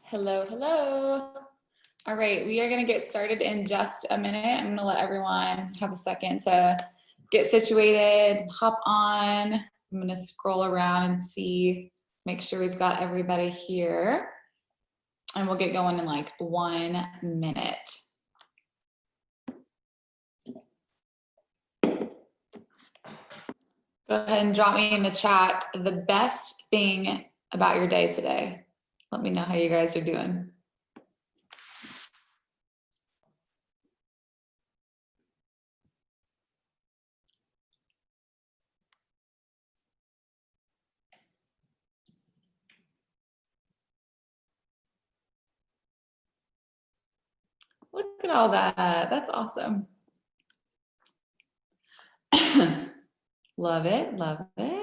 Hello, hello. All right, we are going to get started in just a minute. I'm going to let everyone have a second to get situated, hop on. I'm going to scroll around and see, make sure we've got everybody here. And we'll get going in like 1 minute. Go ahead and drop me in the chat the best thing about your day today. Let me know how you guys are doing. Look at all that. That's awesome. Love it, love it.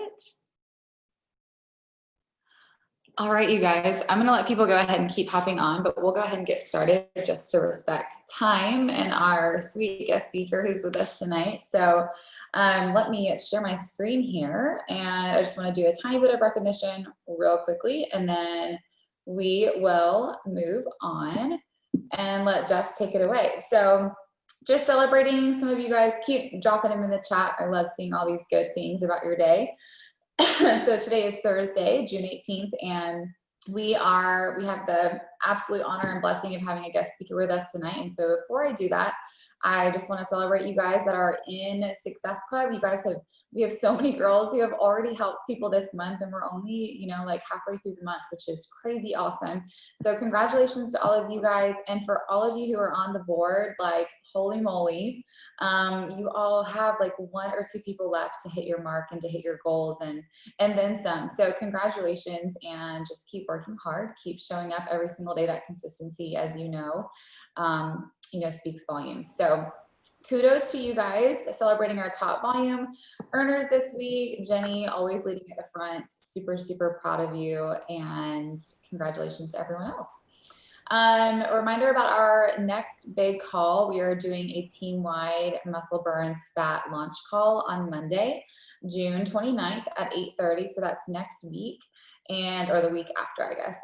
All right, you guys, I'm gonna let people go ahead and keep hopping on, but we'll go ahead and get started just to respect time and our sweet guest speaker who's with us tonight. So let me share my screen here, and I just wanna do a tiny bit of recognition real quickly, and then we will move on and let Jess take it away. So just celebrating some of you guys, keep dropping them in the chat. I love seeing all these good things about your day. So today is Thursday, June 18th, and we have the absolute honor and blessing of having a guest speaker with us tonight. And so before I do that, I just want to celebrate you guys that are in Success Club. We have so many girls who have already helped people this month, and we're only, like halfway through the month, which is crazy awesome. So congratulations to all of you guys. And for all of you who are on the board, like, holy moly, you all have like 1 or 2 people left to hit your mark and to hit your goals and then some. So congratulations, and just keep working hard, keep showing up every single day. That consistency, as you know, speaks volumes. So kudos to you guys celebrating our top volume earners this week. Jenny, always leading at the front. Super, super proud of you, and congratulations to everyone else. A reminder about our next big call. We are doing a team-wide Muscle Burns Fat launch call on Monday, June 29th at 8:30. So that's next week, or the week after, I guess,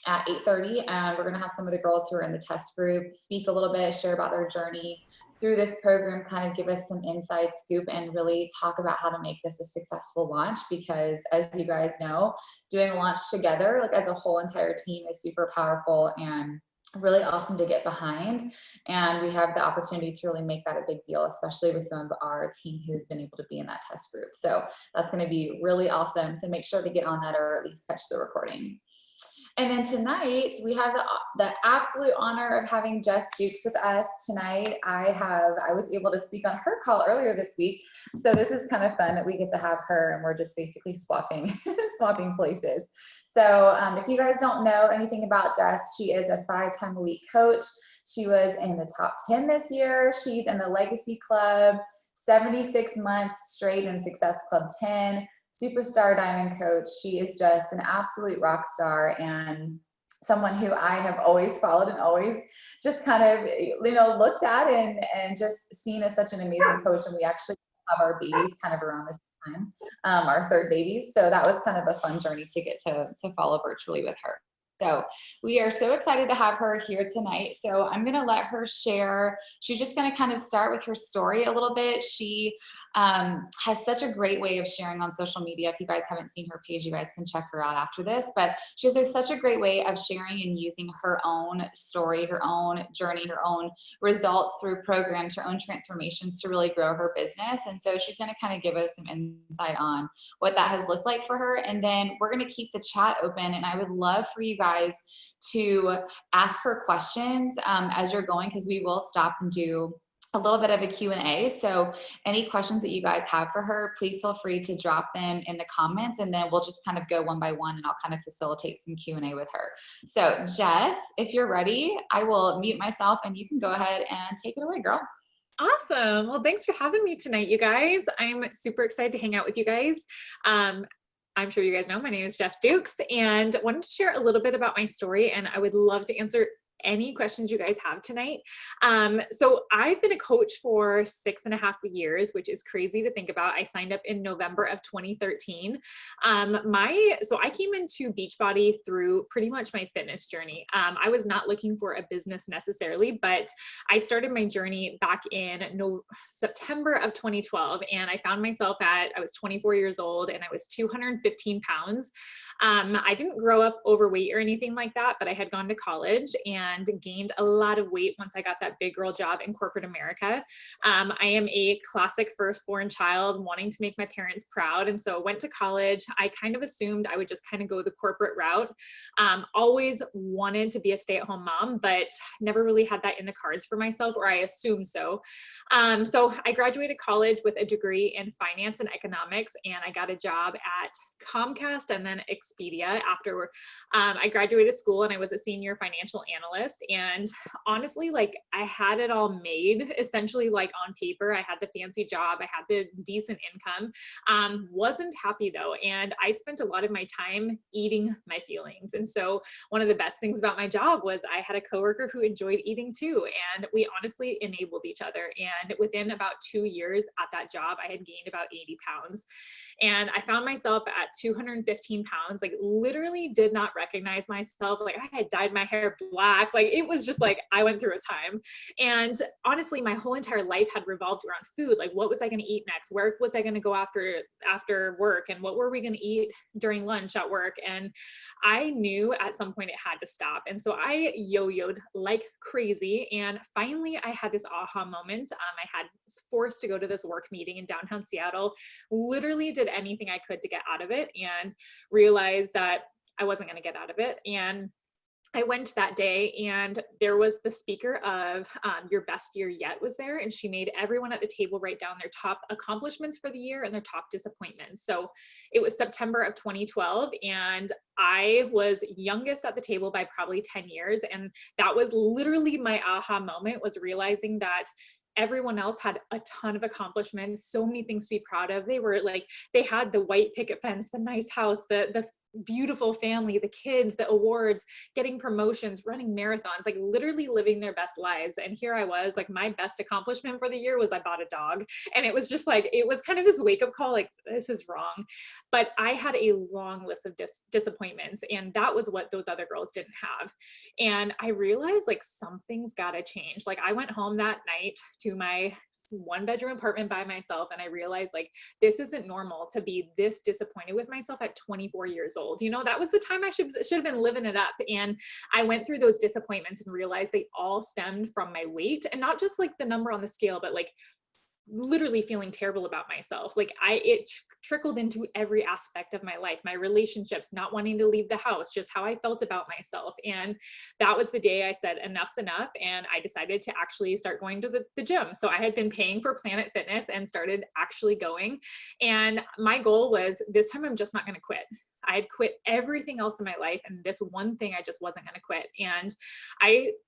at 8:30. And we're going to have some of the girls who are in the test group speak a little bit, share about their journey through this program, kind of give us some inside scoop and really talk about how to make this a successful launch, because as you guys know, doing a launch together, like as a whole entire team, is super powerful and really awesome to get behind. And we have the opportunity to really make that a big deal, especially with some of our team who's been able to be in that test group. So that's going to be really awesome. So make sure to get on that, or at least catch the recording. And then tonight, we have the absolute honor of having Jess Dukes with us tonight. I was able to speak on her call earlier this week. So this is kind of fun that we get to have her, and we're just basically swapping places. So if you guys don't know anything about Jess, she is a 5-time elite coach. She was in the top 10 this year. She's in the Legacy Club, 76 months straight in Success Club 10. Superstar diamond coach. She is just an absolute rock star, and someone who I have always followed and always just kind of, looked at and just seen as such an amazing coach. And we actually have our babies kind of around this time, our 3rd babies. So that was kind of a fun journey to get to follow virtually with her. So we are so excited to have her here tonight. So I'm going to let her share. She's just going to kind of start with her story a little bit. She has such a great way of sharing on social media. If you guys haven't seen her page, you guys can check her out after this. But she has such a great way of sharing and using her own story, her own journey, her own results through programs, her own transformations to really grow her business. And so she's going to kind of give us some insight on what that has looked like for her. And then we're going to keep the chat open. And I would love for you guys to ask her questions as you're going, because we will stop and do a little bit of a Q&A. So any questions that you guys have for her, please feel free to drop them in the comments, and then we'll just kind of go one by one, and I'll kind of facilitate some Q&A with her. So Jess, if you're ready, I will mute myself and you can go ahead and take it away, girl. Awesome. Well, thanks for having me tonight, you guys. I'm super excited to hang out with you guys. I'm sure you guys know my name is Jess Dukes, and wanted to share a little bit about my story, and I would love to answer any questions you guys have tonight. So I've been a coach for 6.5 years, which is crazy to think about. I signed up in November of 2013. So I came into Beachbody through pretty much my fitness journey. I was not looking for a business necessarily, but I started my journey back in September of 2012, and I found myself I was 24 years old and I was 215 pounds. I didn't grow up overweight or anything like that, but I had gone to college and gained a lot of weight once I got that big girl job in corporate America. I am a classic firstborn child, wanting to make my parents proud. And so I went to college. I kind of assumed I would just kind of go the corporate route. Always wanted to be a stay-at-home mom, but never really had that in the cards for myself, or I assumed so. So I graduated college with a degree in finance and economics, and I got a job at Comcast and then Expedia after I graduated school, and I was a senior financial analyst. And honestly, like, I had it all made, essentially, like on paper. I had the fancy job, I had the decent income, wasn't happy though. And I spent a lot of my time eating my feelings. And so one of the best things about my job was I had a coworker who enjoyed eating too. And we honestly enabled each other. And within about 2 years at that job, I had gained about 80 pounds. And I found myself at 215 pounds, like literally did not recognize myself. Like, I had dyed my hair black. Like, it was just like, I went through a time. And honestly, my whole entire life had revolved around food. Like, what was I going to eat next? Where was I going to go after work? And what were we going to eat during lunch at work? And I knew at some point it had to stop. And so I yo-yoed like crazy. And finally I had this aha moment. I was forced to go to this work meeting in downtown Seattle, literally did anything I could to get out of it, and realized that I wasn't going to get out of it. And I went that day, and there was the speaker of Your Best Year Yet was there, and she made everyone at the table write down their top accomplishments for the year and their top disappointments. So it was September of 2012, and I was youngest at the table by probably 10 years. And that was literally my aha moment, was realizing that everyone else had a ton of accomplishments, so many things to be proud of. They had the white picket fence, the nice house, the beautiful family, the kids, the awards, getting promotions, running marathons, like literally living their best lives. And here I was, like, my best accomplishment for the year was I bought a dog. And it was just like, it was kind of this wake up call, like, this is wrong. But I had a long list of disappointments, and that was what those other girls didn't have. And I realized, like, something's got to change. Like, I went home that night to my 1-bedroom apartment by myself, and I realized, like, this isn't normal to be this disappointed with myself at 24 years old. You know, that was the time I should have been living it up. And I went through those disappointments and realized they all stemmed from my weight, and not just like the number on the scale, but like literally feeling terrible about myself. Like, it trickled into every aspect of my life, my relationships, not wanting to leave the house, just how I felt about myself. And that was the day I said, enough's enough. And I decided to actually start going to the gym. So I had been paying for Planet Fitness and started actually going. And my goal was, this time I'm just not going to quit. I had quit everything else in my life, and this one thing I just wasn't going to quit. And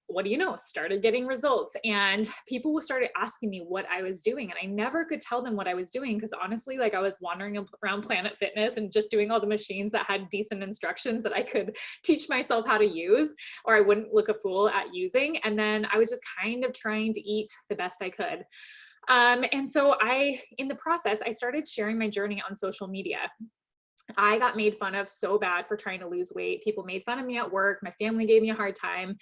what do you know, started getting results, and people started asking me what I was doing. And I never could tell them what I was doing, because honestly, like, I was wandering around Planet Fitness and just doing all the machines that had decent instructions that I could teach myself how to use, or I wouldn't look a fool at using. And then I was just kind of trying to eat the best I could. And so in the process, I started sharing my journey on social media. I got made fun of so bad for trying to lose weight. People made fun of me at work. My family gave me a hard time,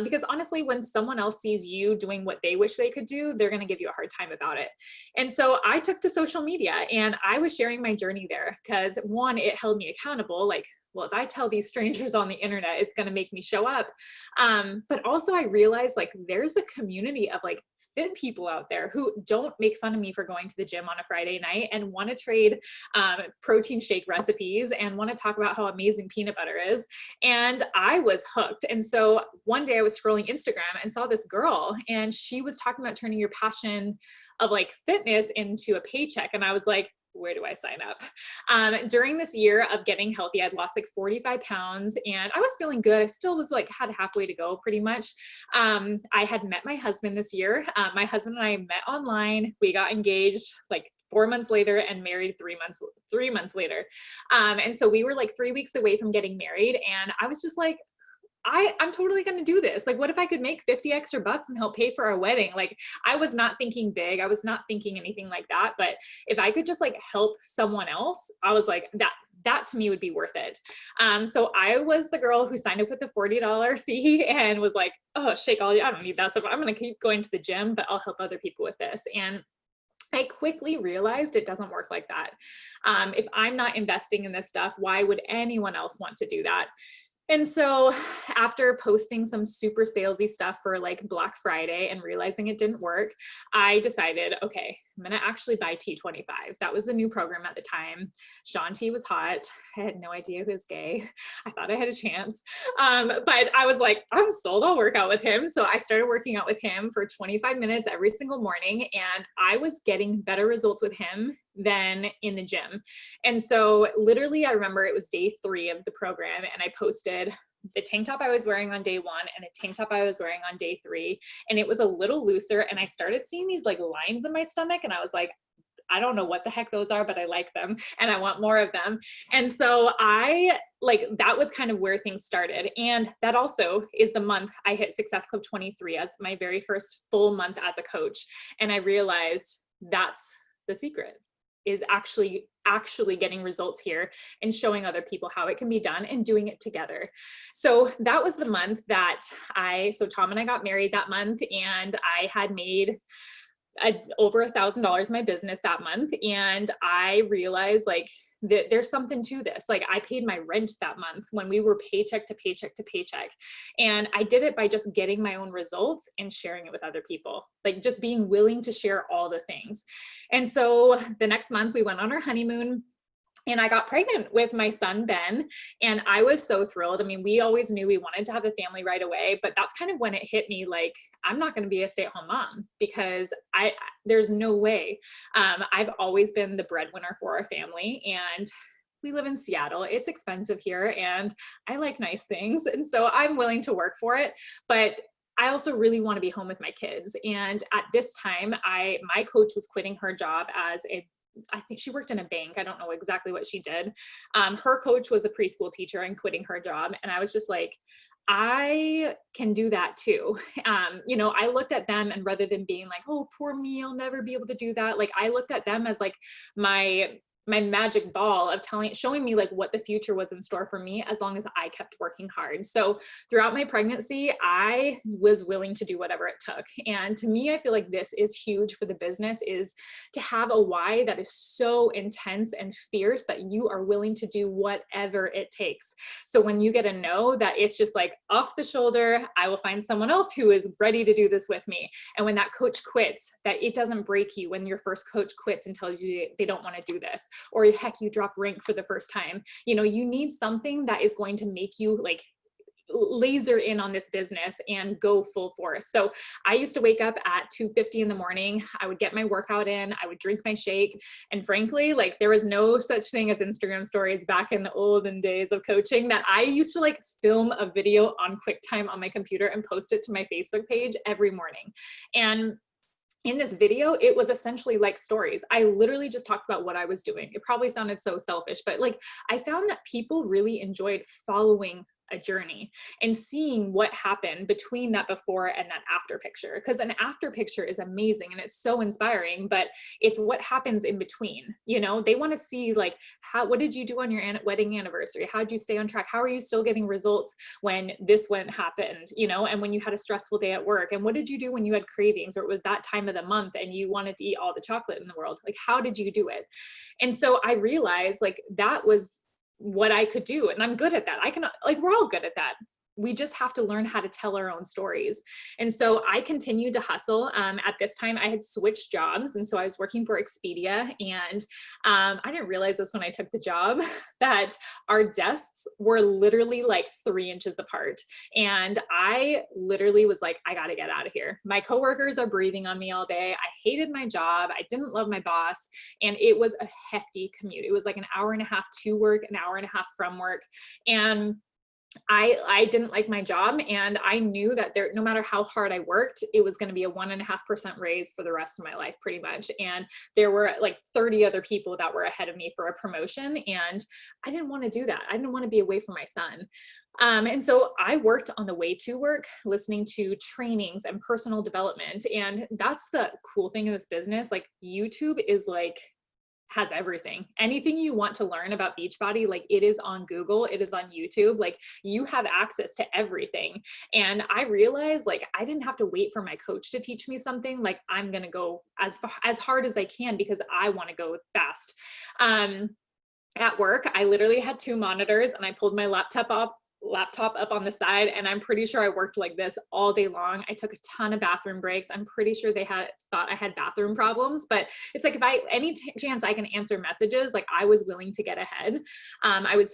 because honestly, when someone else sees you doing what they wish they could do, they're going to give you a hard time about it. And so I took to social media, and I was sharing my journey there because, one, it held me accountable. Like, well, if I tell these strangers on the internet, it's going to make me show up. But also I realized, like, there's a community of like fit people out there who don't make fun of me for going to the gym on a Friday night and want to trade protein shake recipes and want to talk about how amazing peanut butter is. And I was hooked. And so one day I was scrolling Instagram and saw this girl, and she was talking about turning your passion of like fitness into a paycheck. And I was like, where do I sign up? During this year of getting healthy, I'd lost like 45 pounds, and I was feeling good. I still was like, had halfway to go pretty much. I had met my husband this year. My husband and I met online. We got engaged like 4 months later and married 3 months later. And so we were like 3 weeks away from getting married. And I was just like, I'm totally going to do this. Like, what if I could make 50 extra bucks and help pay for our wedding? Like, I was not thinking big. I was not thinking anything like that. But if I could just like help someone else, I was like, that to me would be worth it. So I was the girl who signed up with the $40 fee and was like, oh, Shakeology, I don't need that stuff. I'm going to keep going to the gym, but I'll help other people with this. And I quickly realized it doesn't work like that. If I'm not investing in this stuff, why would anyone else want to do that? And so after posting some super salesy stuff for like Black Friday and realizing it didn't work, I decided, okay, I'm going to actually buy T25. That was the new program at the time. Sean T was hot. I had no idea he was gay. I thought I had a chance. But I was like, I'm sold, I'll work out with him. So I started working out with him for 25 minutes every single morning. And I was getting better results with him than in the gym. And so literally, I remember it was day 3 of the program, and I posted the tank top I was wearing on day 1 and the tank top I was wearing on day 3. And it was a little looser. And I started seeing these like lines in my stomach. And I was like, I don't know what the heck those are, but I like them and I want more of them. And so that was kind of where things started. And that also is the month I hit Success Club 23 as my very first full month as a coach. And I realized that's the secret, is actually getting results here and showing other people how it can be done and doing it together. So that was the month that so Tom and I got married that month, and I had made over $1,000 in my business that month. And I realized like that there's something to this. Like, I paid my rent that month when we were paycheck to paycheck to paycheck. And I did it by just getting my own results and sharing it with other people, like just being willing to share all the things. And so the next month we went on our honeymoon. And I got pregnant with my son, Ben, and I was so thrilled. I mean, we always knew we wanted to have a family right away, but that's kind of when it hit me, like, I'm not going to be a stay-at-home mom because there's no way. I've always been the breadwinner for our family, and we live in Seattle. It's expensive here, and I like nice things. And so I'm willing to work for it, but I also really want to be home with my kids. And at this time, my coach was quitting her job I think she worked in a bank. I don't know exactly what she did. Her coach was a preschool teacher and quitting her job. And I was just like, I can do that too. I looked at them, and rather than being like, oh, poor me, I'll never be able to do that. Like, I looked at them as like my magic ball of showing me like what the future was in store for me as long as I kept working hard. So throughout my pregnancy, I was willing to do whatever it took. And to me, I feel like this is huge for the business, is to have a why that is so intense and fierce that you are willing to do whatever it takes. So when you get a no, that it's just like off the shoulder, I will find someone else who is ready to do this with me. And when that coach quits, that it doesn't break you when your first coach quits and tells you they don't want to do this. Or heck, you drop rank for the first time. You need something that is going to make you like laser in on this business and go full force. So I used to wake up at 2:50 in the morning. I would get my workout in, I would drink my shake. And frankly, like, there was no such thing as Instagram stories back in the olden days of coaching, that I used to like film a video on QuickTime on my computer and post it to my Facebook page every morning. And in this video, it was essentially like stories. I literally just talked about what I was doing. It probably sounded so selfish, but like, I found that people really enjoyed following a journey and seeing what happened between that before and that after picture. Because an after picture is amazing and it's so inspiring, but it's what happens in between. They want to see like, what did you do on your wedding anniversary? How did you stay on track? How are you still getting results when this happened, and when you had a stressful day at work? And what did you do when you had cravings, or it was that time of the month and you wanted to eat all the chocolate in the world? Like, how did you do it? And so I realized like that was what I could do. And I'm good at that. We're all good at that. We just have to learn how to tell our own stories. And so I continued to hustle. At this time, I had switched jobs. And so I was working for Expedia. And I didn't realize this when I took the job, that our desks were literally like 3 inches apart. And I literally was like, I got to get out of here. My coworkers are breathing on me all day. I hated my job. I didn't love my boss. And it was a hefty commute. It was like an hour and a half to work, an hour and a half from work. And I didn't like my job, and I knew that there, no matter how hard I worked, it was going to be a 1.5% raise for the rest of my life, pretty much. And there were like 30 other people that were ahead of me for a promotion. And I didn't want to do that. I didn't want to be away from my son. And so I worked on the way to work, listening to trainings and personal development. And that's the cool thing in this business. Like YouTube is like, has everything. Anything you want to learn about Beachbody, like it is on Google, it is on YouTube, like you have access to everything. And I realized like I didn't have to wait for my coach to teach me something. Like I'm going to go as hard as I can because I want to go fast. At work, I literally had 2 monitors and I pulled my laptop up on the side, and I'm pretty sure I worked like this all day long. I took a ton of bathroom breaks. I'm pretty sure they thought I had bathroom problems, but it's like if any chance I can answer messages, like I was willing to get ahead. I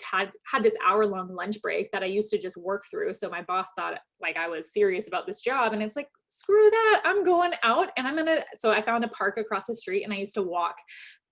had this hour-long lunch break that I used to just work through. So my boss thought like I was serious about this job, and it's like, screw that, I'm going out and so I found a park across the street and I used to walk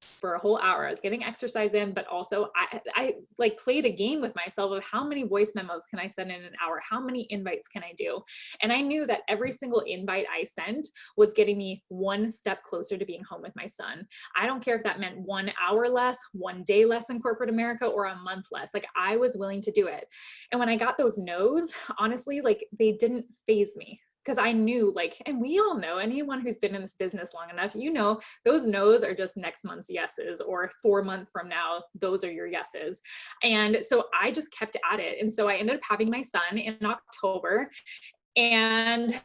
for a whole hour. I was getting exercise in, but also I like played a game with myself of how many voice memos can I send in an hour? How many invites can I do? And I knew that every single invite I sent was getting me one step closer to being home with my son. I don't care if that meant 1 hour less, 1 day less in corporate America, or a month less. Like I was willing to do it. And when I got those no's, honestly, like they didn't faze me. Because I knew like, and we all know, anyone who's been in this business long enough, you know, those no's are just next month's yeses, or 4 months from now, those are your yeses. And so I just kept at it. And so I ended up having my son in October, and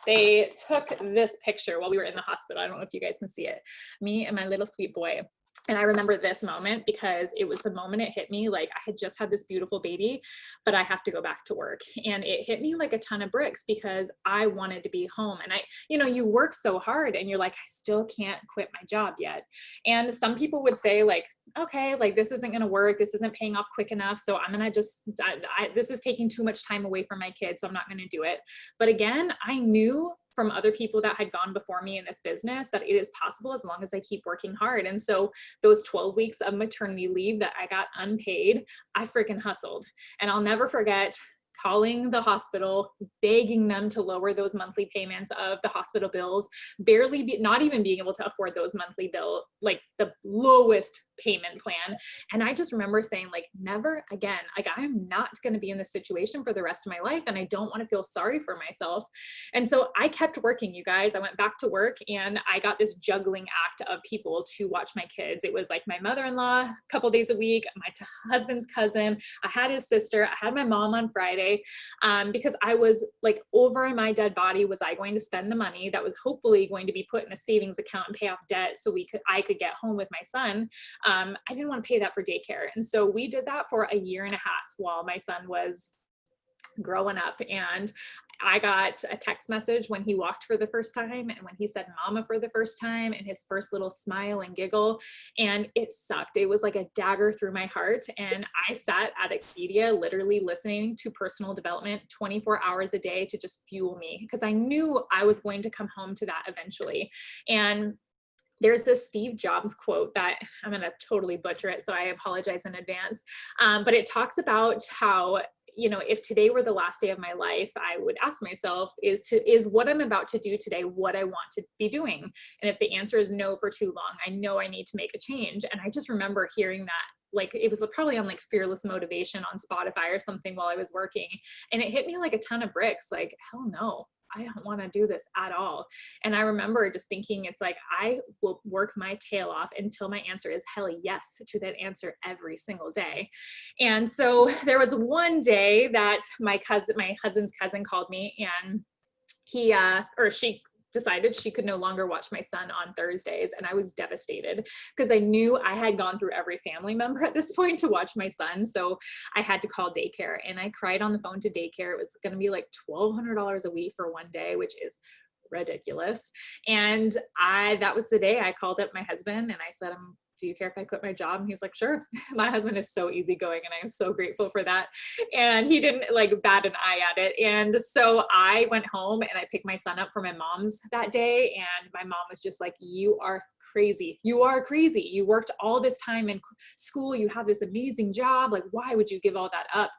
they took this picture while we were in the hospital. I don't know if you guys can see it, me and my little sweet boy. And I remember this moment because it was the moment it hit me. Like I had just had this beautiful baby, but I have to go back to work. And it hit me like a ton of bricks because I wanted to be home. And you work so hard and you're like, I still can't quit my job yet. And some people would say like, okay, like this isn't going to work. This isn't paying off quick enough. So I'm going to this is taking too much time away from my kids. So I'm not going to do it. But again, I knew from other people that had gone before me in this business that it is possible as long as I keep working hard. And so those 12 weeks of maternity leave that I got unpaid, I freaking hustled. And I'll never forget calling the hospital, begging them to lower those monthly payments of the hospital bills, not even being able to afford those monthly bill, like the lowest payment plan. And I just remember saying like, never again, like I'm not going to be in this situation for the rest of my life. And I don't want to feel sorry for myself. And so I kept working, you guys. I went back to work and I got this juggling act of people to watch my kids. It was like my mother-in-law a couple days a week, my husband's cousin, I had his sister, I had my mom on Friday. Because I was like, over my dead body, was I going to spend the money that was hopefully going to be put in a savings account and pay off debt so I could get home with my son. I didn't want to pay that for daycare. And so we did that for 1.5 years while my son was growing up. And I got a text message when he walked for the first time and when he said mama for the first time and his first little smile and giggle. And it sucked. It was like a dagger through my heart. And I sat at Expedia literally listening to personal development 24 hours a day to just fuel me because I knew I was going to come home to that eventually. And there's this Steve Jobs quote that I'm going to totally butcher it, so I apologize in advance. But it talks about how, if today were the last day of my life, I would ask myself, is what I'm about to do today what I want to be doing? And if the answer is no for too long, I know I need to make a change. And I just remember hearing that, like it was probably on like Fearless Motivation on Spotify or something while I was working. And it hit me like a ton of bricks, like, hell no. I don't want to do this at all. And I remember just thinking, it's like, I will work my tail off until my answer is hell yes to that answer every single day. And so there was one day that my husband's cousin called me and she decided she could no longer watch my son on Thursdays. And I was devastated because I knew I had gone through every family member at this point to watch my son. So I had to call daycare and I cried on the phone to daycare. It was going to be like $1,200 a week for one day, which is ridiculous. And that was the day I called up my husband and I said, do you care if I quit my job? And he's like, sure. My husband is so easygoing and I am so grateful for that. And he didn't like bat an eye at it. And so I went home and I picked my son up from my mom's that day. And my mom was just like, you are crazy. You are crazy. You worked all this time in school. You have this amazing job. Like, why would you give all that up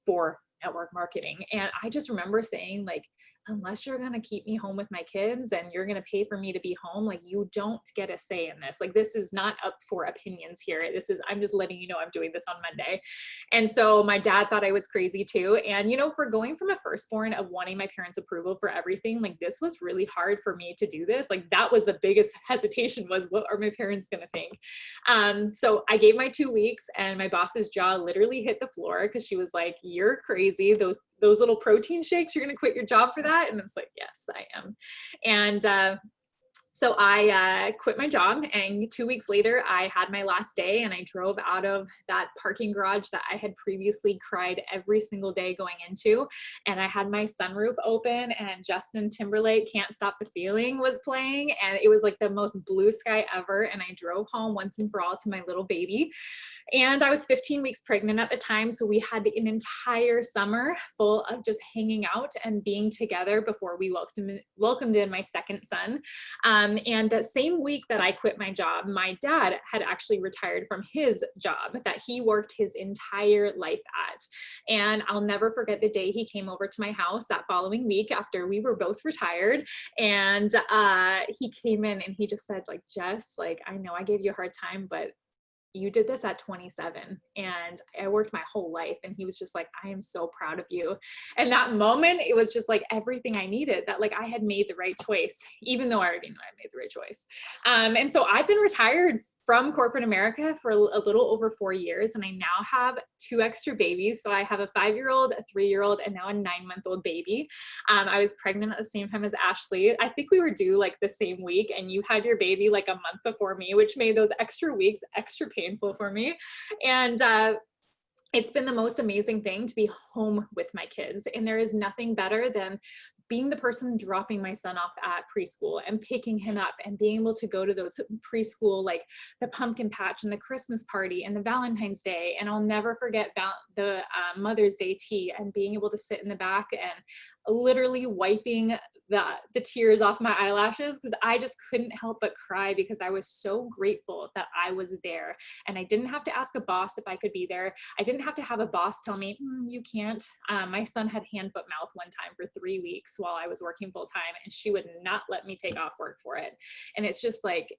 for network marketing. And I just remember saying, like, unless you're going to keep me home with my kids and you're going to pay for me to be home, like, you don't get a say in this. Like, this is not up for opinions here. This is, I'm just letting you know I'm doing this on Monday. And so my dad thought I was crazy too. And, you know, for going from a firstborn of wanting my parents' approval for everything, like, this was really hard for me to do this. Like, that was the biggest hesitation, was what are my parents going to think? So I gave my 2 weeks, and my boss's jaw literally hit the floor, because she was like, you're crazy. Those little protein shakes, you're going to quit your job for that? And it's like, yes, I am. And so I quit my job, and 2 weeks later, I had my last day, and I drove out of that parking garage that I had previously cried every single day going into. And I had my sunroof open, and Justin Timberlake, Can't Stop the Feeling, was playing. And it was like the most blue sky ever. And I drove home once and for all to my little baby. And I was 15 weeks pregnant at the time. So we had an entire summer full of just hanging out and being together before we welcomed in my second son. And the same week that I quit my job, my dad had actually retired from his job that he worked his entire life at. And I'll never forget the day he came over to my house that following week after we were both retired. And he came in and he just said, like, Jess, like, I know I gave you a hard time, but you did this at 27 and I worked my whole life. And he was just like, I am so proud of you. And that moment, it was just like everything I needed, that like I had made the right choice, even though I already knew I made the right choice. And so I've been retired from corporate America for a little over 4 years. And I now have 2 extra babies. So I have a 5-year-old, a 3-year-old, and now a 9-month-old baby. I was pregnant at the same time as Ashley. I think we were due like the same week, and you had your baby like a month before me, which made those extra weeks extra painful for me. And it's been the most amazing thing to be home with my kids. And there is nothing better than being the person dropping my son off at preschool and picking him up and being able to go to those preschool, like the pumpkin patch and the Christmas party and the Valentine's Day. And I'll never forget the Mother's Day tea, and being able to sit in the back and literally wiping the tears off my eyelashes, because I just couldn't help but cry, because I was so grateful that I was there. And I didn't have to ask a boss if I could be there. I didn't have to have a boss tell me, you can't. My son had hand, foot, mouth one time for 3 weeks while I was working full time, and she would not let me take off work for it. And it's just like,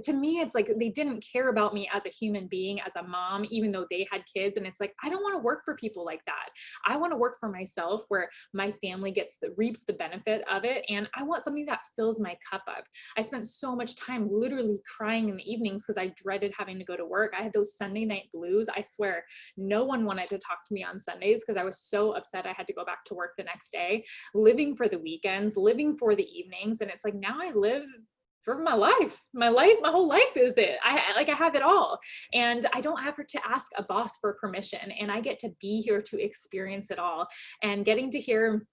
to me, it's like they didn't care about me as a human being, as a mom, even though they had kids. And it's like, I don't want to work for people like that. I want to work for myself, where my family reaps the benefit of it. And I want something that fills my cup up. I spent so much time literally crying in the evenings because I dreaded having to go to work. I had those Sunday night blues. I swear no one wanted to talk to me on Sundays because I was so upset I had to go back to work the next day, living for the weekends, living for the evenings. And it's like, now I live for my whole life is it. I have it all. And I don't have to ask a boss for permission, and I get to be here to experience it all. And getting to hear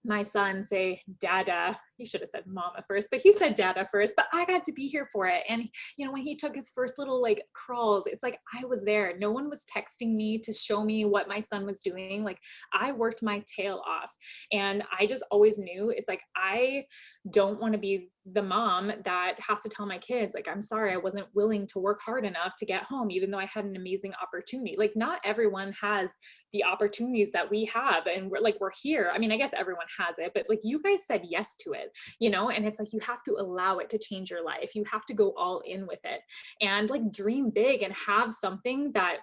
my son say dada, he should have said mama first, but he said dada first, but I got to be here for it. And you know, when he took his first little like crawls, it's like I was there. No one was texting me to show me what my son was doing. Like, I worked my tail off. And I just always knew, it's like, I don't want to be the mom that has to tell my kids, like, I'm sorry, I wasn't willing to work hard enough to get home, even though I had an amazing opportunity. Like, not everyone has the opportunities that we have. And we're here. I mean, I guess everyone has it, but like, you guys said yes to it, you know? And it's like, you have to allow it to change your life. You have to go all in with it, and like dream big and have something that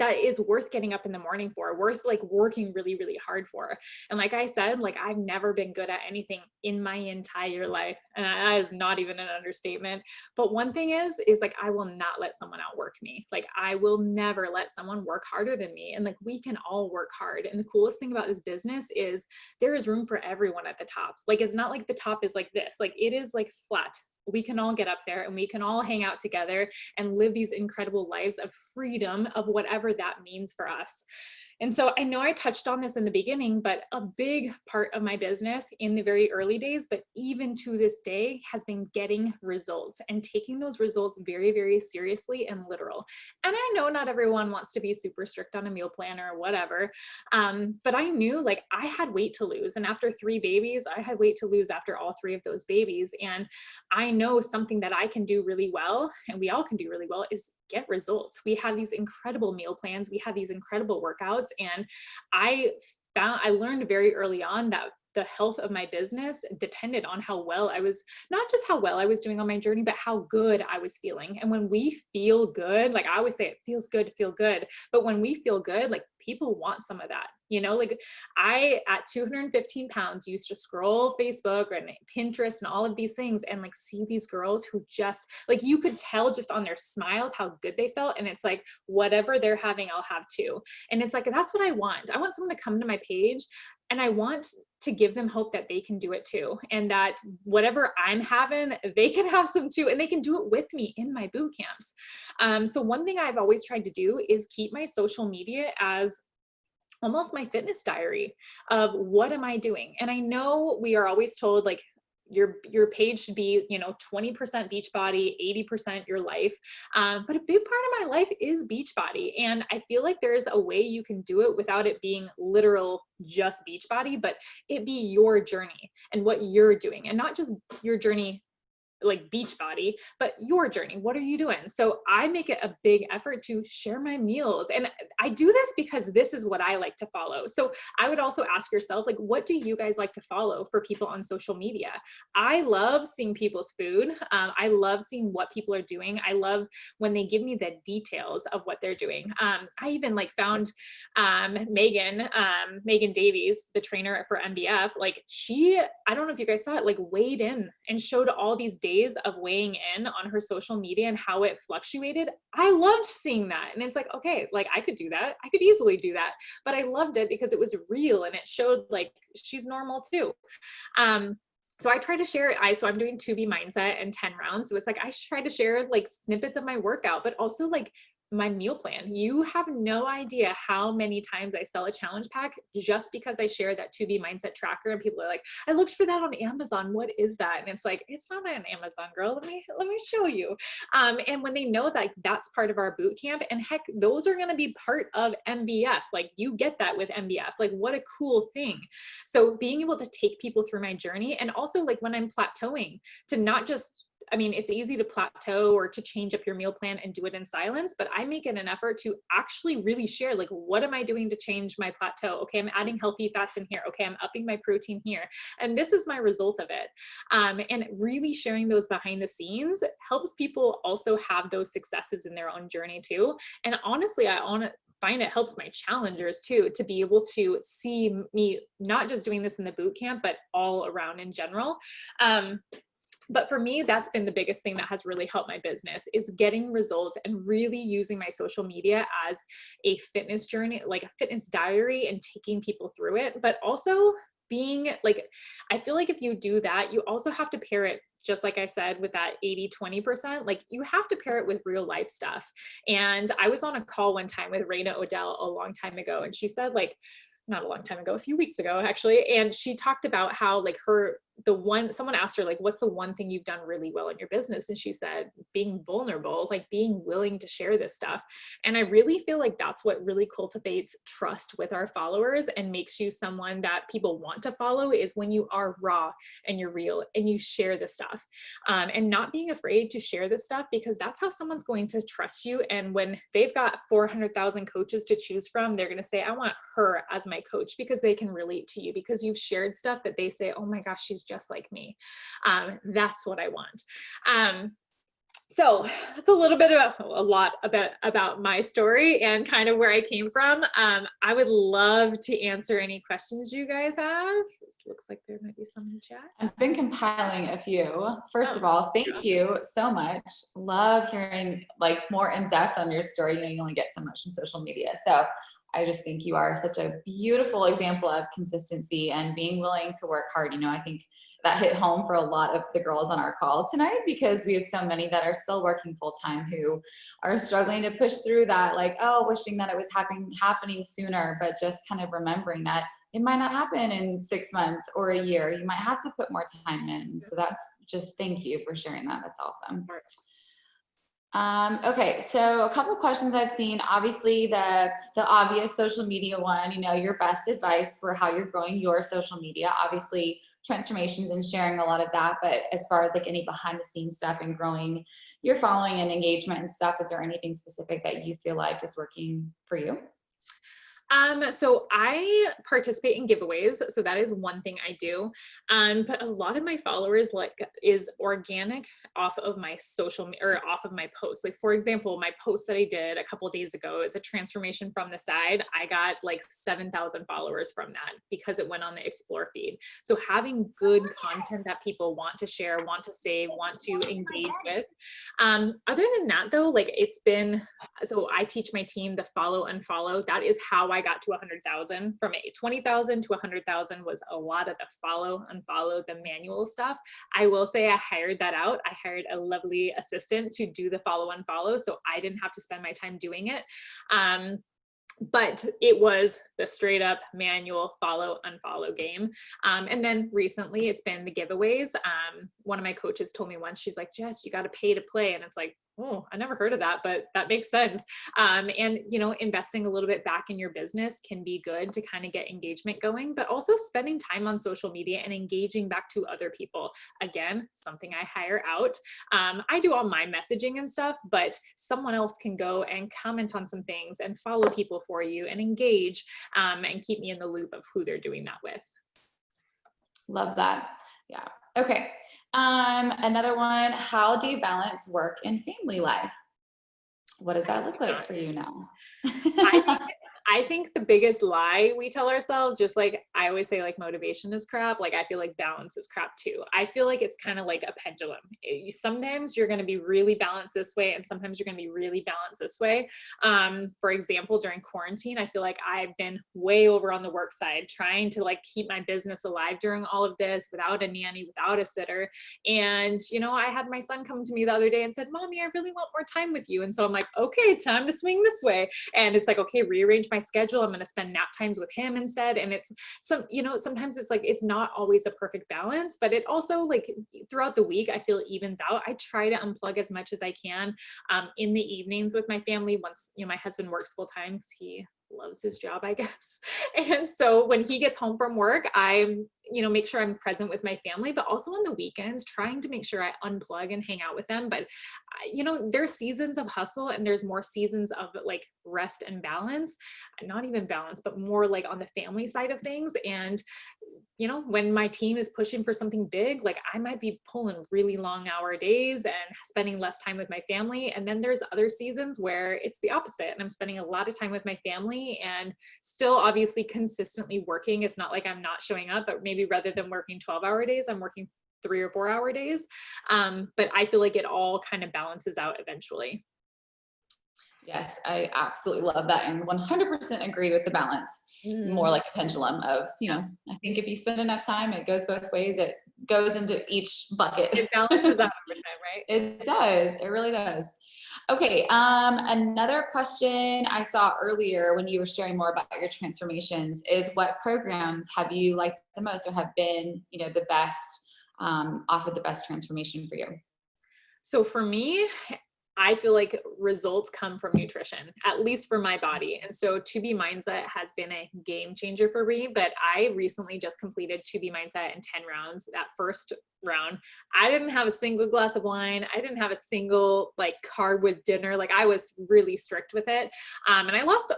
is worth getting up in the morning for, worth like working really, really hard for. And like I said, like, I've never been good at anything in my entire life. And that is not even an understatement. But one thing is like, I will not let someone outwork me. Like, I will never let someone work harder than me. And like, we can all work hard. And the coolest thing about this business is there is room for everyone at the top. Like, it's not like the top is like this, like it is like flat. We can all get up there and we can all hang out together and live these incredible lives of freedom, of whatever that means for us. And so I know I touched on this in the beginning, but a big part of my business in the very early days, but even to this day, has been getting results and taking those results very, very seriously and literal. And I know not everyone wants to be super strict on a meal plan or whatever, but I knew like I had weight to lose. And after 3 babies, I had weight to lose after all 3 of those babies. And I know something that I can do really well, and we all can do really well, is get results. We have these incredible meal plans. We have these incredible workouts. And I learned very early on that the health of my business depended on how well I was, not just how well I was doing on my journey, but how good I was feeling. And when we feel good, like I always say, it feels good to feel good. But when we feel good, like people want some of that, like I, at 215 pounds, used to scroll Facebook and Pinterest and all of these things and like see these girls who just like, you could tell just on their smiles how good they felt. And it's like, whatever they're having, I'll have too. And it's like, that's what I want. I want someone to come to my page and I want to give them hope that they can do it too. And that whatever I'm having, they can have some too, and they can do it with me in my boot camps. So one thing I've always tried to do is keep my social media as almost my fitness diary of what am I doing? And I know we are always told like, your page should be, 20% Beachbody, 80% your life. But a big part of my life is Beachbody. And I feel like there's a way you can do it without it being literal just Beachbody, but it be your journey and what you're doing, and not just your journey like Beachbody, but your journey. What are you doing? So I make it a big effort to share my meals. And I do this because this is what I like to follow. So I would also ask yourself, like, what do you guys like to follow for people on social media? I love seeing people's food. I love seeing what people are doing. I love when they give me the details of what they're doing. I even like found Megan Davies, the trainer for MBF, like I don't know if you guys saw it, like weighed in and showed all these days of weighing in on her social media and how it fluctuated. I loved seeing that. And it's like, okay, like I could do that. I could easily do that, but I loved it because it was real and it showed like she's normal too. So I try to share, so I'm doing 2B mindset and 10 rounds. So it's like, I try to share like snippets of my workout, but also like my meal plan. You have no idea how many times I sell a challenge pack just because I share that 2B mindset tracker and people are like, I looked for that on Amazon. What is that? And it's like, it's not an Amazon, girl. Let me show you. And when they know that that's part of our boot camp, and heck, those are going to be part of MBF. Like you get that with MBF. Like what a cool thing. So being able to take people through my journey, and also like when I'm plateauing, to not just, it's easy to plateau or to change up your meal plan and do it in silence, but I make it an effort to actually really share, like, what am I doing to change my plateau? Okay, I'm adding healthy fats in here. Okay, I'm upping my protein here. And this is my result of it. And really sharing those behind the scenes helps people also have those successes in their own journey too. And honestly, find it helps my challengers too, to be able to see me not just doing this in the boot camp, but all around in general. But for me, that's been the biggest thing that has really helped my business, is getting results and really using my social media as a fitness journey, like a fitness diary, and taking people through it. But also being like, I feel like if you do that, you also have to pair it, just like I said, with that 80-20%, like you have to pair it with real life stuff. And I was on a call one time with Raina Odell a long time ago, and she said, like, not a long time ago, a few weeks ago actually. And she talked about how like someone asked her, like, what's the one thing you've done really well in your business? And she said, being vulnerable, like being willing to share this stuff. And I really feel like that's what really cultivates trust with our followers and makes you someone that people want to follow, is when you are raw and you're real and you share the stuff, and not being afraid to share this stuff, because that's how someone's going to trust you. And when they've got 400,000 coaches to choose from, they're going to say, I want her as my coach, because they can relate to you, because you've shared stuff that they say, oh my gosh, she's just like me. That's what I want. So that's a little bit of a lot about my story and kind of where I came from. I would love to answer any questions you guys have. It looks like there might be some in chat. I've been compiling a few. First of all, thank you so much. Love hearing like more in depth on your story. You only get so much from social media. So I just think you are such a beautiful example of consistency and being willing to work hard. I think that hit home for a lot of the girls on our call tonight, because we have so many that are still working full time who are struggling to push through that, like, oh, wishing that it was happening sooner, but just kind of remembering that it might not happen in 6 months or a year. You might have to put more time in. So that's just, thank you for sharing that. That's awesome. Okay, so a couple of questions I've seen. Obviously, the obvious social media one, your best advice for how you're growing your social media. Obviously, transformations and sharing a lot of that. But as far as like any behind the scenes stuff and growing your following and engagement and stuff, is there anything specific that you feel like is working for you? So I participate in giveaways. So that is one thing I do. But a lot of my followers like is organic off of my or off of my posts. Like for example, my post that I did a couple of days ago is a transformation from the side. I got like 7,000 followers from that because it went on the explore feed. So having good content that people want to share, want to save, want to engage with. Other than that though, like so I teach my team the follow unfollow. That is how I got to 100,000. From 20,000 to 100,000 was a lot of the follow unfollow, the manual stuff. I will say I hired that out. I hired a lovely assistant to do the follow unfollow, so I didn't have to spend my time doing it. But it was the straight up manual follow unfollow game. And then recently it's been the giveaways. One of my coaches told me once, she's like, Jess, you got to pay to play. And it's like, oh, I never heard of that, but that makes sense. And, you know, investing a little bit back in your business can be good to kind of get engagement going, but also spending time on social media and engaging back to other people. Again, something I hire out. I do all my messaging and stuff, but someone else can go and comment on some things and follow people for you and engage and keep me in the loop of who they're doing that with. Love that. Yeah. Okay. Another one, how do you balance work and family life? What does that look like for you now? I think the biggest lie we tell ourselves, just like I always say, like motivation is crap. Like I feel like balance is crap too. I feel like it's kind of like a pendulum. Sometimes you're going to be really balanced this way, and sometimes you're going to be really balanced this way. For example, during quarantine, I feel like I've been way over on the work side, trying to like keep my business alive during all of this without a nanny, without a sitter. And, you know, I had my son come to me the other day and said, Mommy, I really want more time with you. And so I'm like, okay, time to swing this way. And it's like, okay, rearrange my schedule. I'm going to spend nap times with him instead. And it's sometimes it's like, it's not always a perfect balance, but it also like throughout the week, I feel it evens out. I try to unplug as much as I can in the evenings with my family. Once, you know, my husband works full time because he loves his job, I guess. And so when he gets home from work, I, you know, make sure I'm present with my family, but also on the weekends, trying to make sure I unplug and hang out with them. But, you know, there's seasons of hustle and there's more seasons of like rest and balance, not even balance, but more like on the family side of things. And, you know, when my team is pushing for something big, like I might be pulling really long hour days and spending less time with my family. And then there's other seasons where it's the opposite and I'm spending a lot of time with my family and still obviously consistently working. It's not like I'm not showing up, but maybe rather than working 12-hour days, I'm working 3 or 4-hour days. But I feel like it all kind of balances out eventually. Yes, I absolutely love that and 100% agree with the balance. More like a pendulum of, you know, I think if you spend enough time, it goes both ways. It goes into each bucket. It balances out over time, right? It does. It really does. Okay. Another question I saw earlier when you were sharing more about your transformations is what programs have you liked the most or have been, you know, the best, offered the best transformation for you? So for me, I feel like results come from nutrition, at least for my body. And so 2B Mindset has been a game changer for me, but I recently just completed 2B Mindset in 10 rounds. That first round, I didn't have a single glass of wine. I didn't have a single like carb with dinner. Like I was really strict with it. And I lost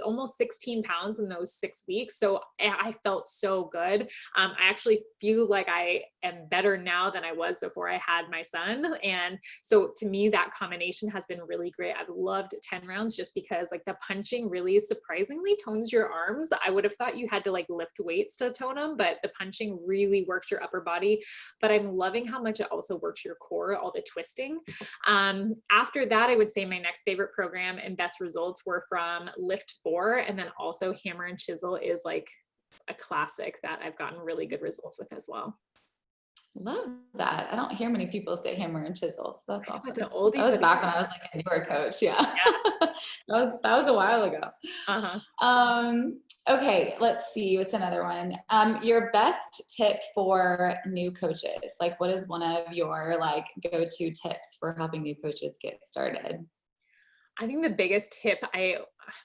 almost 16 pounds in those 6 weeks. So I felt so good. I actually feel like I am better now than I was before I had my son. And so to me, that combination has been really great. I've loved 10 rounds just because like the punching really surprisingly tones your arms. I would have thought you had to like lift weights to tone them, but the punching really works your upper body. But I'm loving how much it also works your core, all the twisting. After that, I would say my next favorite program and best results were from Lift 4. And then also Hammer and Chisel is like a classic that I've gotten really good results with as well. Love that. I don't hear many people say hammer and chisel, so that's awesome. The oldie That was back when I was like a newer coach. Yeah. that was a while ago. Okay, let's see. What's another one? Your best tip for new coaches? Like, what is one of your like go-to tips for helping new coaches get started? I think the biggest tip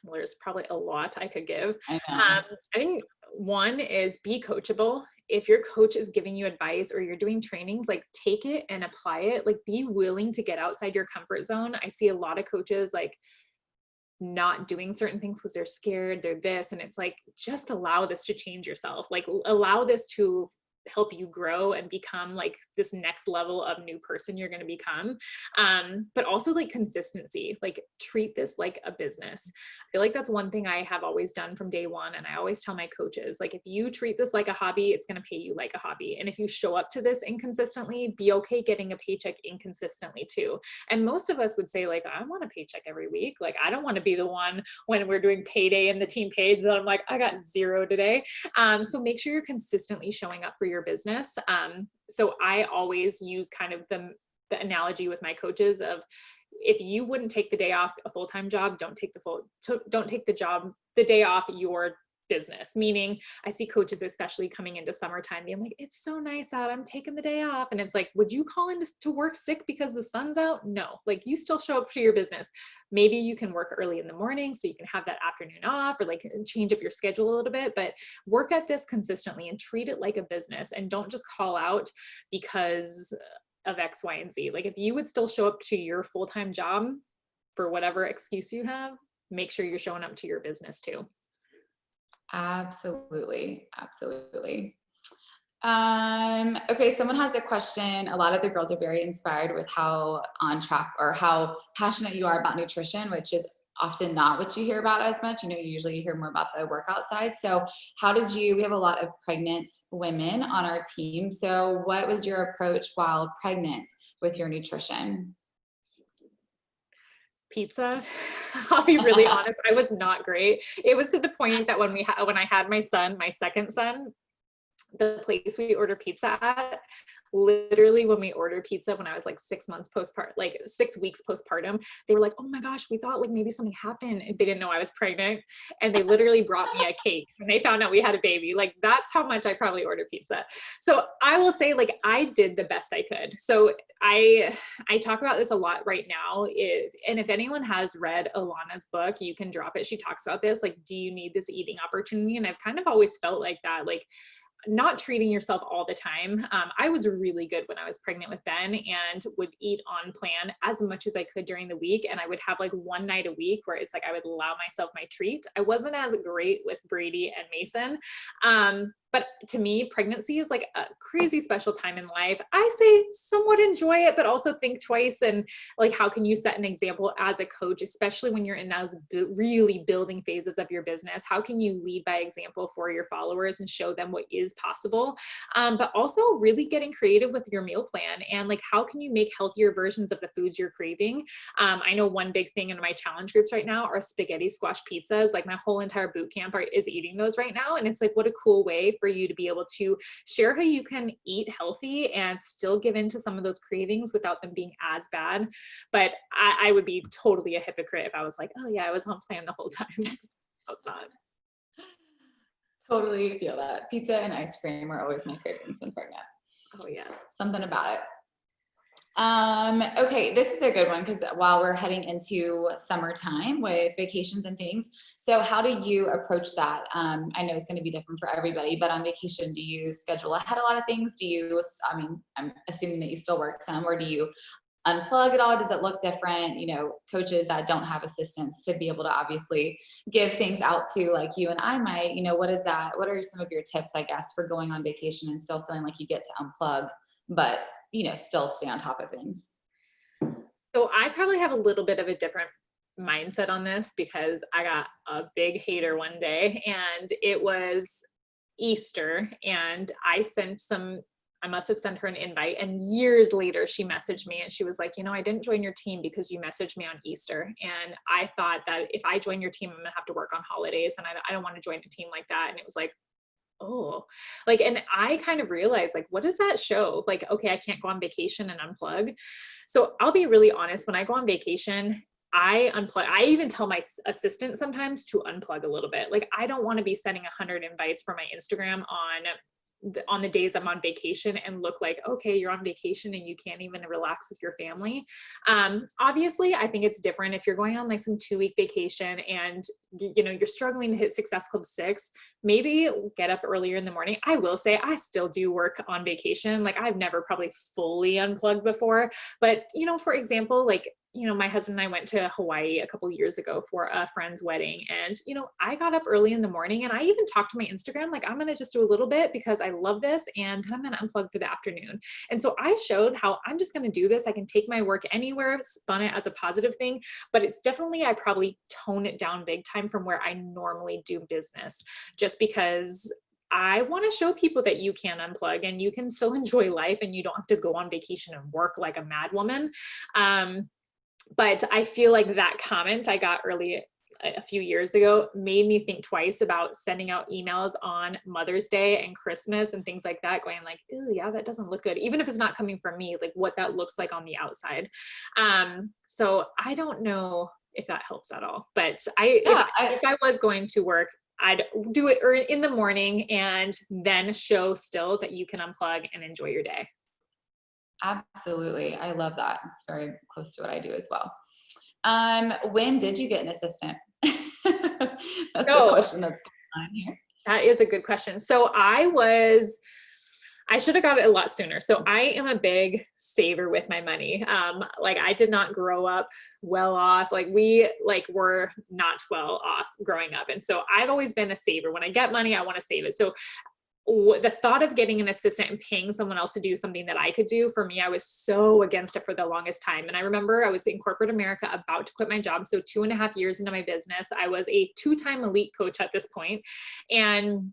there's probably a lot I could give. I know. I think one is be coachable. If your coach is giving you advice or you're doing trainings, like take it and apply it. Like be willing to get outside your comfort zone. I see a lot of coaches like not doing certain things because they're scared, they're this, and it's like, just allow this to change yourself. Like allow this to help you grow and become like this next level of new person you're going to become. But also like consistency, like treat this like a business. I feel like that's one thing I have always done from day one. And I always tell my coaches, like, if you treat this like a hobby, it's going to pay you like a hobby. And if you show up to this inconsistently, be okay getting a paycheck inconsistently too. And most of us would say like, I want a paycheck every week. Like, I don't want to be the one when we're doing payday and the team pays that I'm like, I got zero today. So make sure you're consistently showing up for your business. So I always use kind of the analogy with my coaches of, if you wouldn't take the day off a full-time job, don't take the day off your business. Meaning I see coaches, especially coming into summertime, being like, it's so nice out, I'm taking the day off. And it's like, would you call in to work sick because the sun's out? No, like you still show up for your business. Maybe you can work early in the morning so you can have that afternoon off, or like change up your schedule a little bit, but work at this consistently and treat it like a business, and don't just call out because of X, Y, and Z. Like if you would still show up to your full-time job for whatever excuse you have, make sure you're showing up to your business too. Absolutely. Absolutely. Okay, someone has a question. A lot of the girls are very inspired with how on track or how passionate you are about nutrition, which is often not what you hear about as much. Usually you hear more about the workout side. So we have a lot of pregnant women on our team. So what was your approach while pregnant with your nutrition? Pizza. I'll be really honest. I was not great. It was to the point that when I had my son, my second son, the place we order pizza at, literally when we ordered pizza when I was like 6 months postpartum, like 6 weeks postpartum, they were like, oh my gosh, we thought like maybe something happened. And they didn't know I was pregnant. And they literally brought me a cake when they found out we had a baby. Like that's how much I probably ordered pizza. So I will say like I did the best I could. So I talk about this a lot right now. If anyone has read Alana's book, you can drop it. She talks about this, like, do you need this eating opportunity? And I've kind of always felt like that, like not treating yourself all the time. I was really good when I was pregnant with Ben and would eat on plan as much as I could during the week. And I would have like one night a week where it's like, I would allow myself my treat. I wasn't as great with Brady and Mason. But to me, pregnancy is like a crazy special time in life. I say somewhat enjoy it, but also think twice. And like, how can you set an example as a coach, especially when you're in those really building phases of your business? How can you lead by example for your followers and show them what is possible? But also really getting creative with your meal plan and like, how can you make healthier versions of the foods you're craving? I know one big thing in my challenge groups right now are spaghetti squash pizzas. Like my whole entire boot camp is eating those right now. And it's like, what a cool way for you to be able to share how you can eat healthy and still give into some of those cravings without them being as bad. But I would be totally a hypocrite if I was like, oh yeah, I was on plan the whole time. I was not. Totally feel that. Pizza and ice cream are always my cravings when pregnant. Oh yeah. Something about it. Okay, this is a good one because while we're heading into summertime with vacations and things, so how do you approach that? I know it's going to be different for everybody, but on vacation, do you schedule ahead a lot of things? I'm assuming that you still work some, or do you unplug it all? Does it look different? Coaches that don't have assistants to be able to obviously give things out to like you and I might, what is that? What are some of your tips, I guess, for going on vacation and still feeling like you get to unplug, but still stay on top of things? So I probably have a little bit of a different mindset on this because I got a big hater one day and it was Easter and I must have sent her an invite, and years later she messaged me and she was like, I didn't join your team because you messaged me on Easter. And I thought that if I join your team, I'm gonna have to work on holidays and I don't want to join a team like that. And it was like, oh, like, and I kind of realized like, what does that show? Like, okay, I can't go on vacation and unplug. So I'll be really honest, when I go on vacation, I unplug. I even tell my assistant sometimes to unplug a little bit. Like, I don't want to be sending 100 invites for my Instagram on on the days I'm on vacation and look like, okay, you're on vacation and you can't even relax with your family. Obviously I think it's different if you're going on like some 2-week vacation and you know, you're struggling to hit Success Club 6, maybe get up earlier in the morning. I will say I still do work on vacation. Like I've never probably fully unplugged before, but you know, for example, like, you know, my husband and I went to Hawaii a couple years ago for a friend's wedding. And, you know, I got up early in the morning and I even talked to my Instagram, like, I'm going to just do a little bit because I love this. And then I'm going to unplug for the afternoon. And so I showed how I'm just going to do this. I can take my work anywhere, spun it as a positive thing, but it's definitely, I probably tone it down big time from where I normally do business, just because I want to show people that you can unplug and you can still enjoy life and you don't have to go on vacation and work like a mad woman. But I feel like that comment I got early a few years ago made me think twice about sending out emails on Mother's Day and Christmas and things like that, going like, "Ooh, yeah, that doesn't look good." Even if it's not coming from me, like what that looks like on the outside. So I don't know if that helps at all, but if I was going to work, I'd do it in the morning and then show still that you can unplug and enjoy your day. Absolutely. I love that. It's very close to what I do as well. When did you get an assistant? That's a question that's going on here. That is a good question. So I should have got it a lot sooner. So I am a big saver with my money. Like I did not grow up well off. Like we were not well off growing up. And so I've always been a saver. When I get money, I want to save it. So the thought of getting an assistant and paying someone else to do something that I could do, for me, I was so against it for the longest time. And I remember I was in corporate America about to quit my job. So 2.5 years into my business, I was a 2-time elite coach at this point. And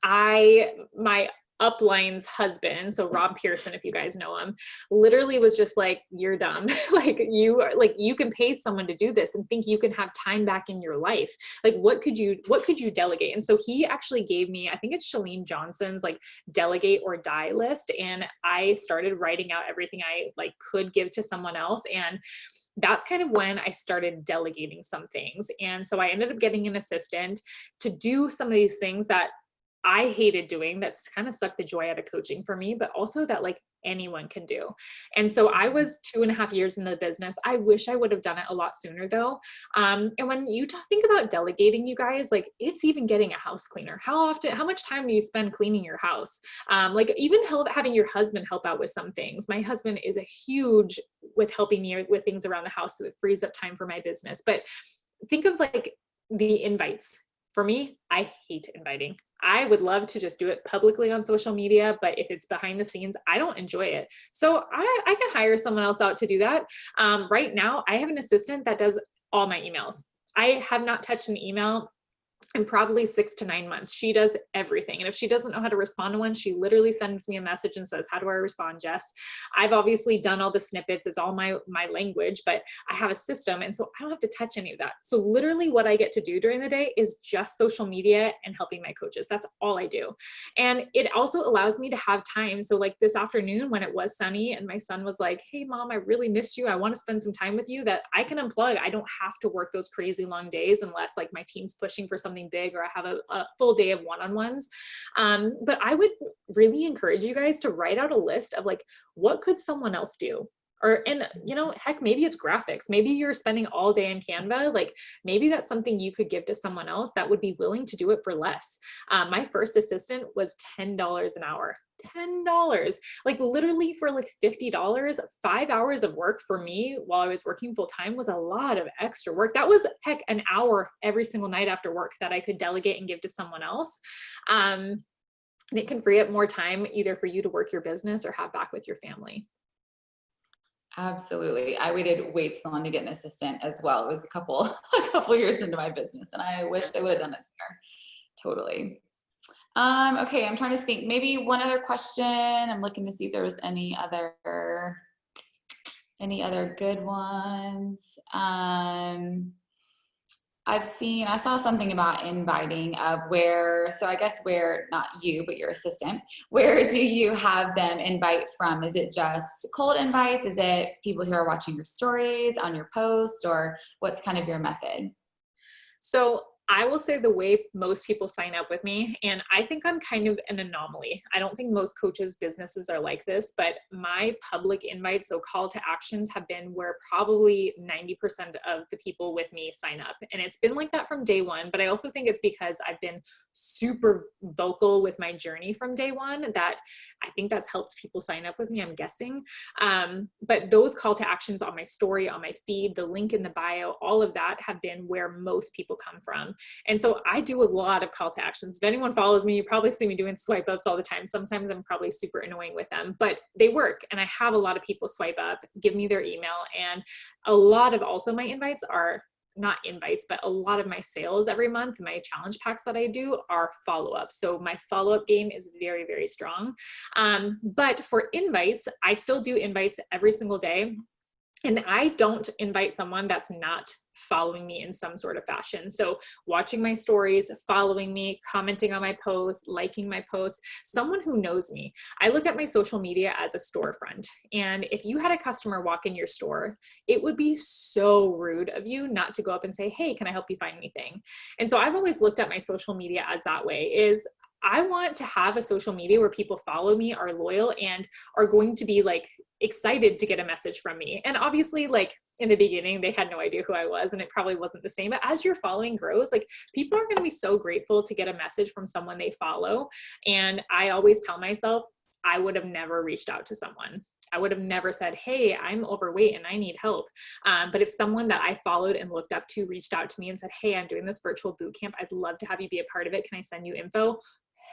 my upline's husband, so Rob Pearson, if you guys know him, literally was just like, "You're dumb." You can pay someone to do this and think you can have time back in your life. Like, what could you delegate? And so he actually gave me, I think it's Chalene Johnson's like delegate or die list. And I started writing out everything I could give to someone else. And that's kind of when I started delegating some things. And so I ended up getting an assistant to do some of these things that I hated doing, that's kind of sucked the joy out of coaching for me, but also that anyone can do. And so I was 2.5 years in the business. I wish I would have done it a lot sooner though. And when you think about delegating, you guys, it's even getting a house cleaner. How much time do you spend cleaning your house? Even having your husband help out with some things. My husband is a huge with helping me with things around the house. So it frees up time for my business. But think of the invites. For me, I hate inviting. I would love to just do it publicly on social media, but if it's behind the scenes, I don't enjoy it. So I can hire someone else out to do that. Right now, I have an assistant that does all my emails. I have not touched an email in probably 6 to 9 months. She does everything. And if she doesn't know how to respond to one, she literally sends me a message and says, "How do I respond, Jess?" I've obviously done all the snippets. It's all my language, but I have a system. And so I don't have to touch any of that. So literally what I get to do during the day is just social media and helping my coaches. That's all I do. And it also allows me to have time. So this afternoon when it was sunny and my son was like, "Hey mom, I really missed you. I want to spend some time with you," that I can unplug. I don't have to work those crazy long days unless my team's pushing for something big or I have a full day of one-on-ones. But I would really encourage you guys to write out a list of what could someone else do? And heck, maybe it's graphics. Maybe you're spending all day in Canva. Maybe that's something you could give to someone else that would be willing to do it for less. My first assistant was $10 an hour. $10, literally for $50, 5 hours of work for me while I was working full time was a lot of extra work. That was heck an hour every single night after work that I could delegate and give to someone else. And it can free up more time either for you to work your business or have back with your family. Absolutely. I waited way too long to get an assistant as well. It was a couple years into my business and I wish I would have done it sooner. Totally. Okay. I'm trying to think, maybe one other question. I'm looking to see if there was any other good ones. I saw something about inviting of so I guess where, not you, but your assistant, where do you have them invite from? Is it just cold invites? Is it people who are watching your stories on your posts, or what's kind of your method? So I will say the way most people sign up with me, and I think I'm kind of an anomaly. I don't think most coaches' businesses are like this, but my public invites, so call to actions, have been where probably 90% of the people with me sign up. And it's been like that from day one, but I also think it's because I've been super vocal with my journey from day one that I think that's helped people sign up with me, I'm guessing. But those call to actions on my story, on my feed, the link in the bio, all of that have been where most people come from. And so I do a lot of call to actions. If anyone follows me, you probably see me doing swipe ups all the time. Sometimes I'm probably super annoying with them, but they work. And I have a lot of people swipe up, give me their email. And a lot of also my invites are not invites, but a lot of my sales every month, my challenge packs that I do are follow-ups. So my follow-up game is very, very strong. But for invites, I still do invites every single day. And I don't invite someone that's not following me in some sort of fashion. So watching my stories, following me, commenting on my posts, liking my posts, someone who knows me. I look at my social media as a storefront. And if you had a customer walk in your store, it would be so rude of you not to go up and say, hey, can I help you find anything? And so I've always looked at my social media as that way, is I want to have a social media where people follow me, are loyal, and are going to be like excited to get a message from me. And obviously, like in the beginning, they had no idea who I was, and it probably wasn't the same. But as your following grows, like people are going to be so grateful to get a message from someone they follow. And I always tell myself, I would have never reached out to someone. I would have never said, hey, I'm overweight and I need help. But if someone that I followed and looked up to reached out to me and said, hey, I'm doing this virtual boot camp, I'd love to have you be a part of it. Can I send you info?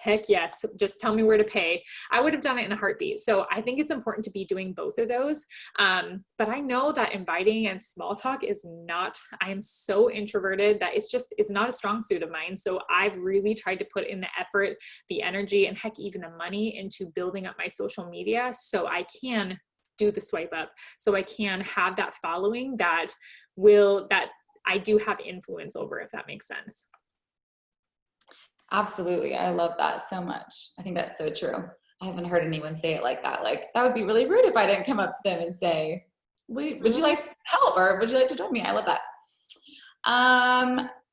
Heck yes, just tell me where to pay. I would have done it in a heartbeat. So I think it's important to be doing both of those. But I know that inviting and small talk is not, I am so introverted that it's not a strong suit of mine. So I've really tried to put in the effort, the energy, and heck, even the money into building up my social media so I can do the swipe up, so I can have that following that I do have influence over, if that makes sense. Absolutely. I love that so much. I think that's so true. I haven't heard anyone say it like that. Like, that would be really rude if I didn't come up to them and say, would you like to help, or would you like to join me? I love that.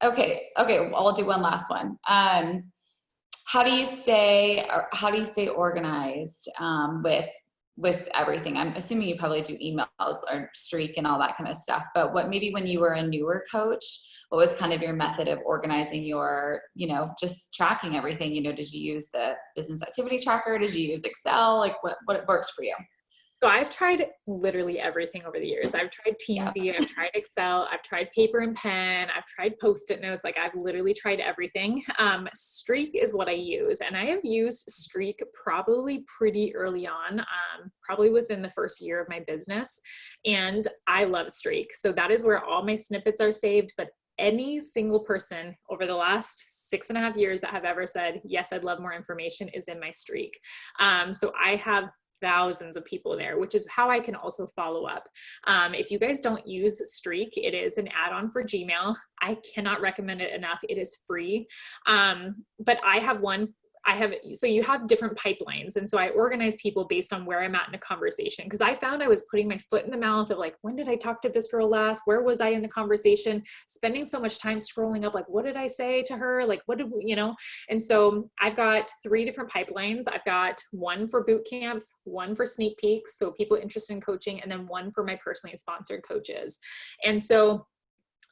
Okay. Well, I'll do one last one. How do you stay organized with everything? I'm assuming you probably do emails or Streak and all that kind of stuff, but maybe when you were a newer coach, what was kind of your method of organizing your, just tracking everything? Did you use the business activity tracker? Did you use Excel? Like what worked for you? So I've tried literally everything over the years. I've tried Teamsy, I've tried Excel, I've tried paper and pen, I've tried Post-it notes. Like I've literally tried everything. Streak is what I use. And I have used Streak probably pretty early on, probably within the first year of my business. And I love Streak. So that is where all my snippets are saved. But any single person over the last 6.5 years that have ever said, yes, I'd love more information, is in my Streak. So I have thousands of people there, which is how I can also follow up. If you guys don't use Streak, it is an add-on for Gmail. I cannot recommend it enough. It is free. But I have one. So you have different pipelines. And so I organize people based on where I'm at in the conversation. Because I found I was putting my foot in the mouth of like, when did I talk to this girl last? Where was I in the conversation? Spending so much time scrolling up, like, what did I say to her? Like, what did we, And so I've got 3 different pipelines. I've got one for boot camps, one for sneak peeks, so people interested in coaching, and then one for my personally sponsored coaches. And so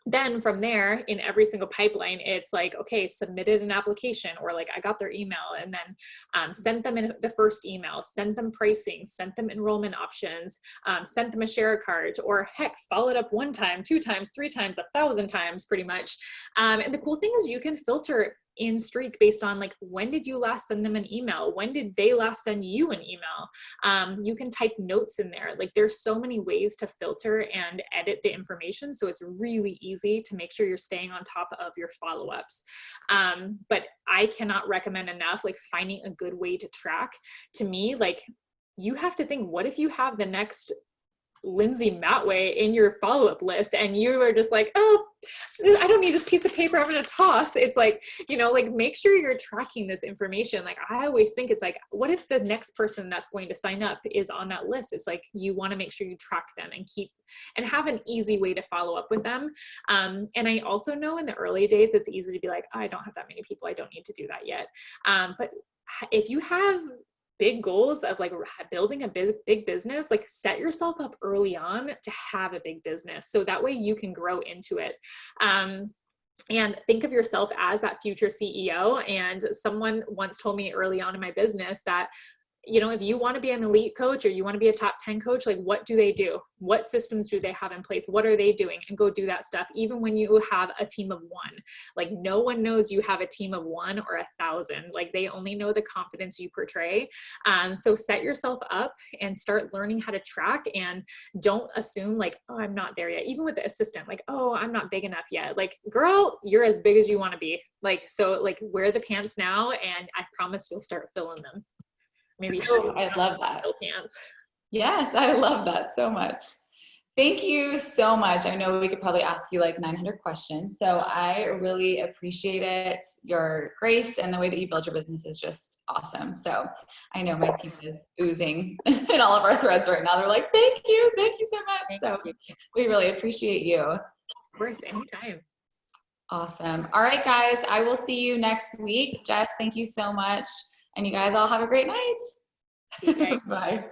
then from there, in every single pipeline, it's like, okay, submitted an application, or like I got their email, and then sent them in the first email, sent them pricing, sent them enrollment options, sent them a share card, or heck, followed up 1 time, 2 times, 3 times, 1,000 times pretty much. And the cool thing is you can filter in Streak based on like, when did you last send them an email? When did they last send you an email? You can type notes in there. Like there's so many ways to filter and edit the information. So it's really easy to make sure you're staying on top of your follow-ups. But I cannot recommend enough, like finding a good way to track. To me, like you have to think, what if you have the next Lindsay Matway in your follow-up list and you are just like, oh, I don't need this piece of paper I'm going to toss. It's like, like make sure you're tracking this information. Like I always think it's like, what if the next person that's going to sign up is on that list? It's like, you want to make sure you track them and have an easy way to follow up with them. And I also know in the early days, it's easy to be like, I don't have that many people. I don't need to do that yet. But if you have big goals of like building a big business, like set yourself up early on to have a big business. So that way you can grow into it. And think of yourself as that future CEO. And someone once told me early on in my business that, if you want to be an elite coach or you want to be a top 10 coach, like what do they do? What systems do they have in place? What are they doing? And go do that stuff. Even when you have a team of one, like no one knows you have a team of 1 or 1,000, like they only know the confidence you portray. So set yourself up and start learning how to track, and don't assume like, oh, I'm not there yet. Even with the assistant, like, oh, I'm not big enough yet. Like, girl, you're as big as you want to be. Like, so like wear the pants now, and I promise you'll start filling them. Maybe I love that. Pants. Yes, I love that so much. Thank you so much. I know we could probably ask you like 900 questions. So I really appreciate it. Your grace and the way that you build your business is just awesome. So I know my team is oozing in all of our threads right now. They're like, thank you so much. So we really appreciate you. Of course, anytime. Awesome. All right, guys, I will see you next week. Jess, thank you so much. And you guys all have a great night. Okay. Bye.